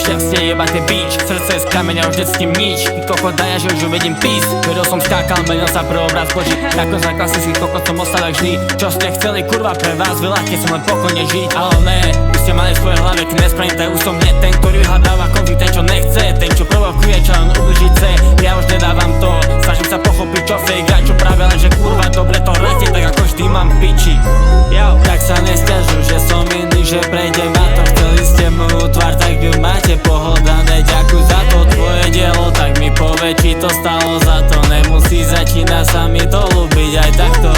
šťastie jebate bič. Srdce z kameňa už necítim nič. Ty kokot daja, že už uvedím pís. Vedel som skákal, menil sa pre obraz koži. Ako za klasický kokot som ostal jak vždy. Čo ste chceli kurva pre vás veľa, keď som len pokojne žiť. Ale ne, vy ste mali svoje hlave, keď nespravím, už som nie ten, ktorý vyhľadáva konflikt, ten čo nechce. Ten čo provokuje, čo len ubližiť chce. Ja už nedávam to, snažím sa pochopiť čo fake a čo práve, lenže kurva dobre to rete, tak ako vždy mám piči. Tak sa nesťažuj, že som iný, že prejdem a to. Chceli ste moju tvár, tak ju máte pohodané. Ďakuj za to tvoje dielo, tak mi povedz, či to stalo za to. Nemusí začínať sa mi to ľúbiť aj takto.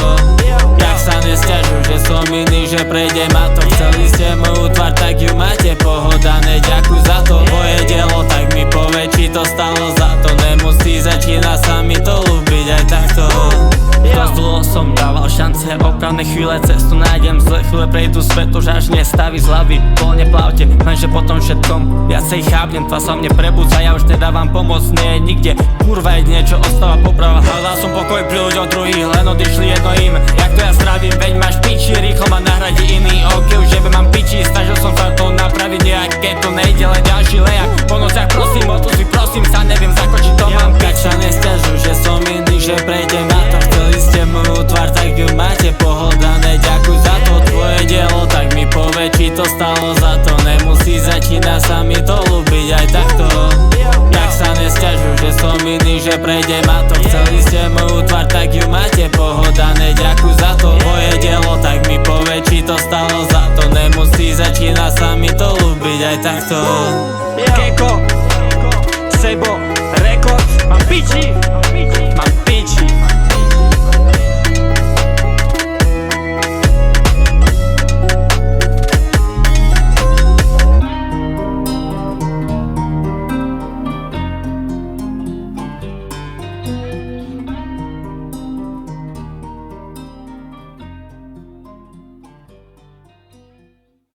Tak sa nesťažuj, že som iný, že prejdem a to. Chceli ste moju tvár, tak ju máte pohodané. Ďakuj za to tvoje dielo, tak mi povedz, či to stalo za to. Nemusí začínať sa mi to ľúbiť aj takto. Dosť dlho som dával šance, opravné chvíle cestu nájdem, zlé chvíle prejdú svetu, že až nestaví z hlavy, voľne plavte, lenže potom všetkom viacej chápnem, tva sa mne prebudza, ja už nedávam pomoc, nie je nikde, kurva je niečo, ostáva poprava. Hľadal som pokoj pri ľuďoch druhých, len odišli jedno im, jak to ja zdravím, veď máš piči, rýchlo ma nahradí iný, ok, už jebe mám piči, snažil som sa to napraviť nejak, keď to nejde, len ďalší lejak, po nociach prosím, o to si prosím sa, neviem zakočiť to mám piči. Tak sa nesťažuj, že som iný, že prejdem a to. Chceli ste moju tvár, tak ju máte pohodané. Ďakuj za to tvoje dielo, tak mi povedz, či to stalo za to. Nemusí začínať sa mi to ľúbiť aj takto. Tak sa nesťažuj, že som iný, že prejdem a to. Chceli ste moju tvár, tak ju máte pohodané. Ďakuj za to tvoje dielo, tak mi povedz, či to stalo za to. Nemusí začínať sa mi to ľúbiť aj takto. Keko, Sebo, Records, mám piči.